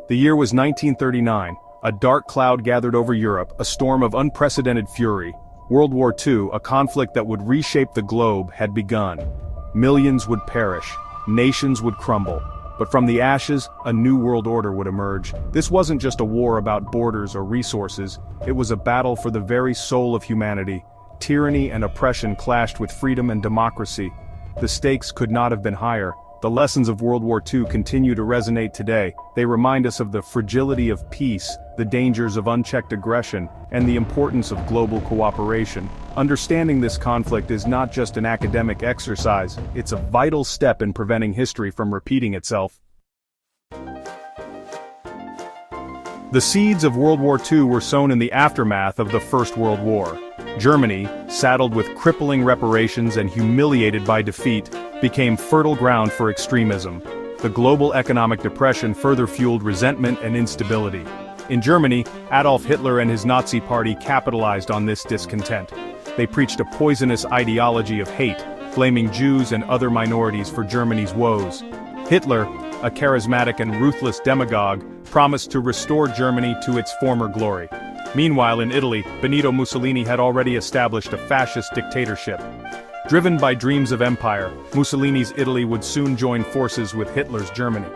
The year was 1939. A dark cloud gathered over Europe, a storm of unprecedented fury. World War II, a conflict that would reshape the globe, had begun. Millions would perish. Nations would crumble. But from the ashes, a new world order would emerge. This wasn't just a war about borders or resources, it was a battle for the very soul of humanity. Tyranny and oppression clashed with freedom and democracy. The stakes could not have been higher. The lessons of World War II continue to resonate today. They remind us of the fragility of peace, the dangers of unchecked aggression, and the importance of global cooperation. Understanding this conflict is not just an academic exercise, it's a vital step in preventing history from repeating itself. The seeds of World War II were sown in the aftermath of the First World War. Germany, saddled with crippling reparations and humiliated by defeat, became fertile ground for extremism. The global economic depression further fueled resentment and instability. In Germany, Adolf Hitler and his Nazi party capitalized on this discontent. They preached a poisonous ideology of hate, blaming Jews and other minorities for Germany's woes. Hitler, a charismatic and ruthless demagogue, promised to restore Germany to its former glory. Meanwhile, in Italy, Benito Mussolini had already established a fascist dictatorship. Driven by dreams of empire, Mussolini's Italy would soon join forces with Hitler's Germany.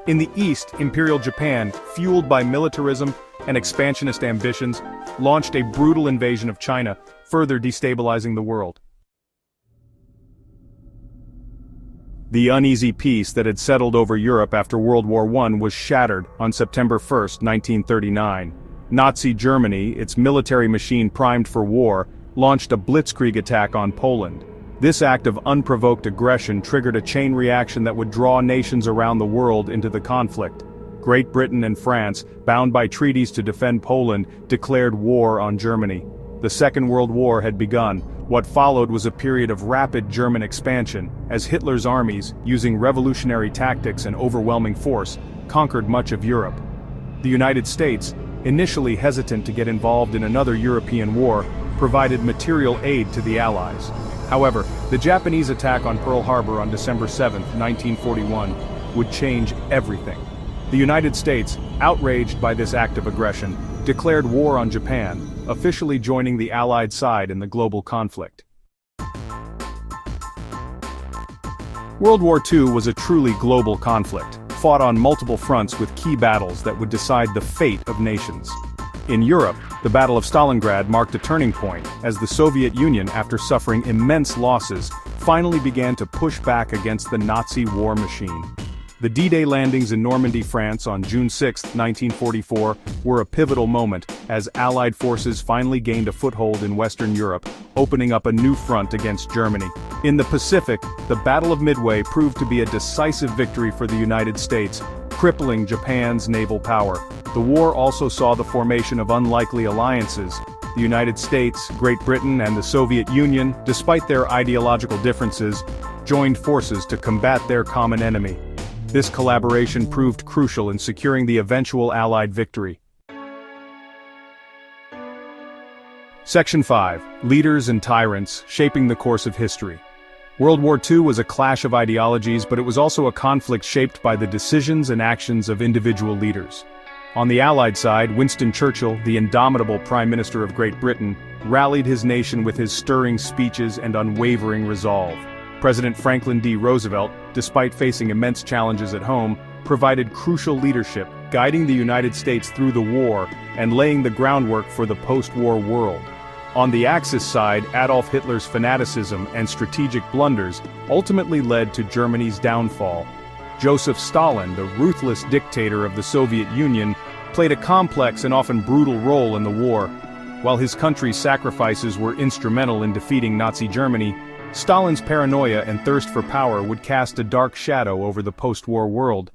In the East, Imperial Japan, fueled by militarism and expansionist ambitions, launched a brutal invasion of China, further destabilizing the world. The uneasy peace that had settled over Europe after World War I was shattered on September 1, 1939. Nazi Germany, its military machine primed for war, launched a blitzkrieg attack on Poland. This act of unprovoked aggression triggered a chain reaction that would draw nations around the world into the conflict. Great Britain and France, bound by treaties to defend Poland, declared war on Germany. The Second World War had begun. What followed was a period of rapid German expansion, as Hitler's armies, using revolutionary tactics and overwhelming force, conquered much of Europe. The United States, initially hesitant to get involved in another European war, provided material aid to the Allies. However, the Japanese attack on Pearl Harbor on December 7, 1941, would change everything. The United States, outraged by this act of aggression, declared war on Japan, officially joining the Allied side in the global conflict. World War II was a truly global conflict, fought on multiple fronts with key battles that would decide the fate of nations. In Europe, the Battle of Stalingrad marked a turning point, as the Soviet Union, after suffering immense losses, finally began to push back against the Nazi war machine. The D-Day landings in Normandy, France on June 6, 1944, were a pivotal moment, as Allied forces finally gained a foothold in Western Europe, opening up a new front against Germany. In the Pacific, the Battle of Midway proved to be a decisive victory for the United States, crippling Japan's naval power. The war also saw the formation of unlikely alliances. The United States, Great Britain, and the Soviet Union, despite their ideological differences, joined forces to combat their common enemy. This collaboration proved crucial in securing the eventual Allied victory. Section 5. Leaders and Tyrants, Shaping the Course of History. World War II was a clash of ideologies, but it was also a conflict shaped by the decisions and actions of individual leaders. On the Allied side, Winston Churchill, the indomitable Prime Minister of Great Britain, rallied his nation with his stirring speeches and unwavering resolve. President Franklin D. Roosevelt, despite facing immense challenges at home, provided crucial leadership, guiding the United States through the war and laying the groundwork for the post-war world. On the Axis side, Adolf Hitler's fanaticism and strategic blunders ultimately led to Germany's downfall. Joseph Stalin, the ruthless dictator of the Soviet Union, played a complex and often brutal role in the war. While his country's sacrifices were instrumental in defeating Nazi Germany, Stalin's paranoia and thirst for power would cast a dark shadow over the post-war world.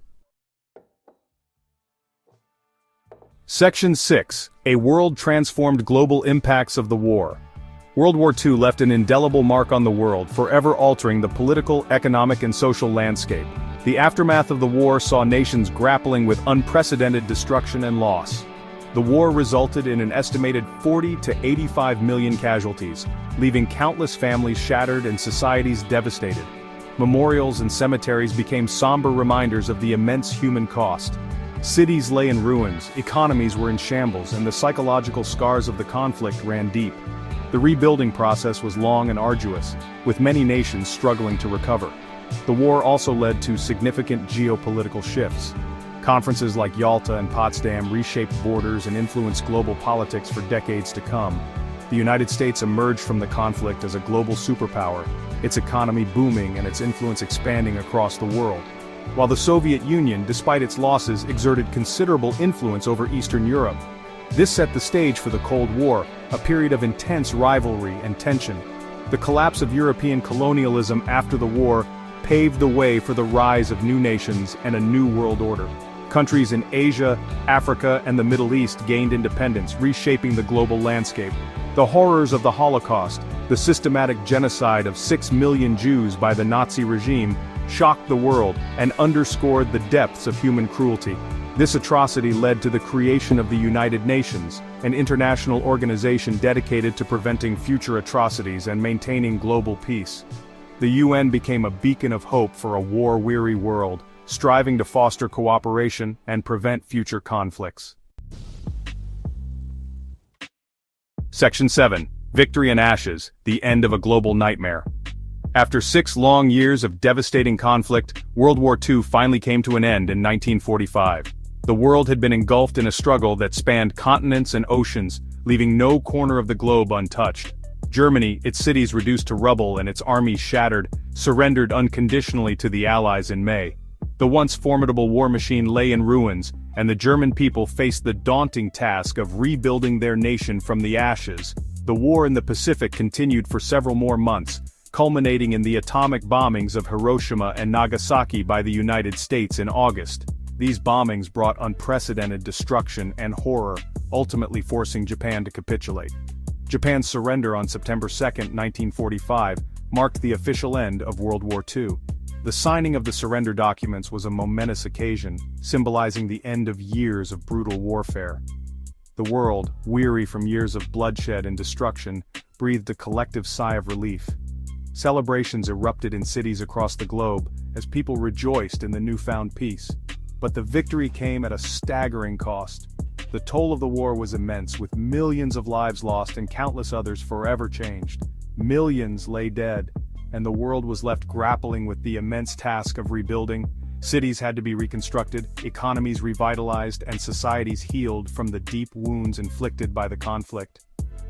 Section 6. A World Transformed Global Impacts of the War. World War II left an indelible mark on the world, forever altering the political, economic, and social landscape. The aftermath of the war saw nations grappling with unprecedented destruction and loss. The war resulted in an estimated 40 to 85 million casualties, leaving countless families shattered and societies devastated. Memorials and cemeteries became somber reminders of the immense human cost. Cities lay in ruins, economies were in shambles, and the psychological scars of the conflict ran deep. The rebuilding process was long and arduous, with many nations struggling to recover. The war also led to significant geopolitical shifts. Conferences like Yalta and Potsdam reshaped borders and influenced global politics for decades to come. The United States emerged from the conflict as a global superpower, its economy booming and its influence expanding across the world. While the Soviet Union, despite its losses, exerted considerable influence over Eastern Europe. This set the stage for the Cold War, a period of intense rivalry and tension. The collapse of European colonialism after the war paved the way for the rise of new nations and a new world order. Countries in Asia, Africa, and the Middle East gained independence, reshaping the global landscape. The horrors of the Holocaust, the systematic genocide of 6 million Jews by the Nazi regime, shocked the world and underscored the depths of human cruelty. This atrocity led to the creation of the United Nations, an international organization dedicated to preventing future atrocities and maintaining global peace. The UN became a beacon of hope for a war-weary world, striving to foster cooperation and prevent future conflicts. Section 7. Victory and Ashes, the End of a Global Nightmare. After 6 long years of devastating conflict, World War II finally came to an end in 1945. The world had been engulfed in a struggle that spanned continents and oceans, leaving no corner of the globe untouched. Germany, its cities reduced to rubble and its armies shattered, surrendered unconditionally to the Allies in May. The once formidable war machine lay in ruins, and the German people faced the daunting task of rebuilding their nation from the ashes. The war in the Pacific continued for several more months, culminating in the atomic bombings of Hiroshima and Nagasaki by the United States in August. These bombings brought unprecedented destruction and horror, ultimately forcing Japan to capitulate. Japan's surrender on September 2, 1945, marked the official end of World War II. The signing of the surrender documents was a momentous occasion, symbolizing the end of years of brutal warfare. The world, weary from years of bloodshed and destruction, breathed a collective sigh of relief. Celebrations erupted in cities across the globe, as people rejoiced in the newfound peace. But the victory came at a staggering cost. The toll of the war was immense, with millions of lives lost and countless others forever changed. Millions lay dead, and the world was left grappling with the immense task of rebuilding. Cities had to be reconstructed, economies revitalized, and societies healed from the deep wounds inflicted by the conflict.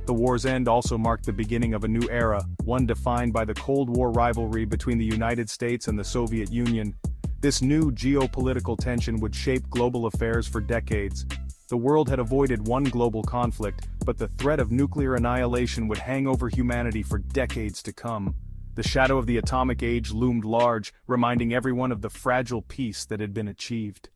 The war's end also marked the beginning of a new era, one defined by the Cold War rivalry between the United States and the Soviet Union. This new geopolitical tension would shape global affairs for decades. The world had avoided one global conflict, but the threat of nuclear annihilation would hang over humanity for decades to come. The shadow of the atomic age loomed large, reminding everyone of the fragile peace that had been achieved.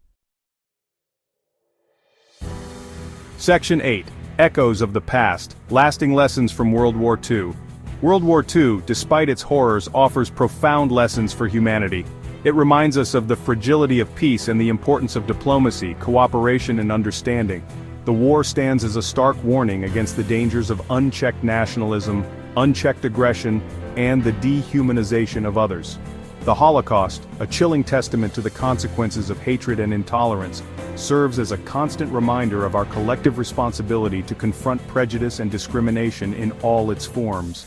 Section 8. Echoes of the Past, Lasting Lessons from World War II. World War II, despite its horrors, offers profound lessons for humanity. It reminds us of the fragility of peace and the importance of diplomacy, cooperation, and understanding. The war stands as a stark warning against the dangers of unchecked nationalism, unchecked aggression, and the dehumanization of others. The Holocaust, a chilling testament to the consequences of hatred and intolerance, serves as a constant reminder of our collective responsibility to confront prejudice and discrimination in all its forms.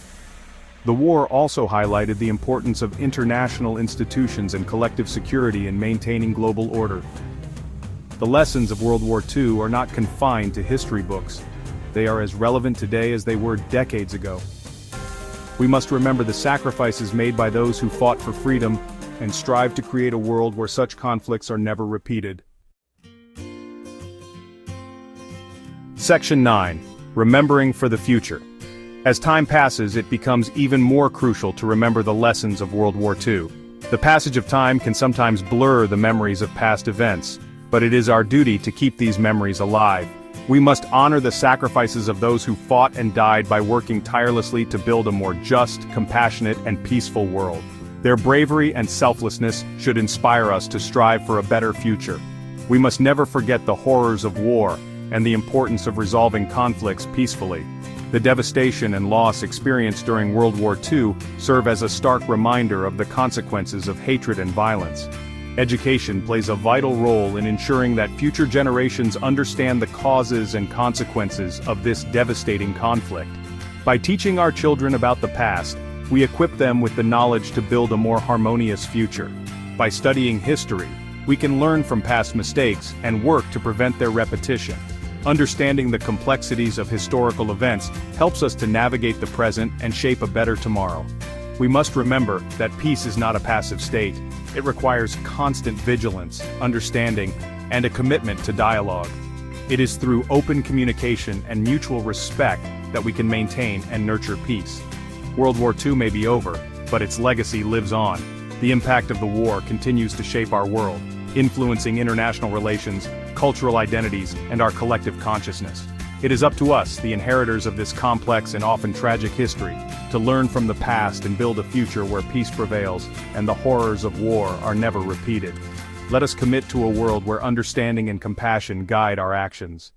The war also highlighted the importance of international institutions and collective security in maintaining global order. The lessons of World War II are not confined to history books. They are as relevant today as they were decades ago. We must remember the sacrifices made by those who fought for freedom and strive to create a world where such conflicts are never repeated. Section 9. Remembering for the Future. As time passes, it becomes even more crucial to remember the lessons of World War II. The passage of time can sometimes blur the memories of past events, but it is our duty to keep these memories alive. We must honor the sacrifices of those who fought and died by working tirelessly to build a more just, compassionate, and peaceful world. Their bravery and selflessness should inspire us to strive for a better future. We must never forget the horrors of war and the importance of resolving conflicts peacefully. The devastation and loss experienced during World War II serve as a stark reminder of the consequences of hatred and violence. Education plays a vital role in ensuring that future generations understand the causes and consequences of this devastating conflict. By teaching our children about the past, we equip them with the knowledge to build a more harmonious future. By studying history, we can learn from past mistakes and work to prevent their repetition. Understanding the complexities of historical events helps us to navigate the present and shape a better tomorrow. We must remember that peace is not a passive state. It requires constant vigilance, understanding, and a commitment to dialogue. It is through open communication and mutual respect that we can maintain and nurture peace. World War II may be over, but its legacy lives on. The impact of the war continues to shape our world, influencing international relations, cultural identities, and our collective consciousness. It is up to us, the inheritors of this complex and often tragic history, to learn from the past and build a future where peace prevails and the horrors of war are never repeated. Let us commit to a world where understanding and compassion guide our actions.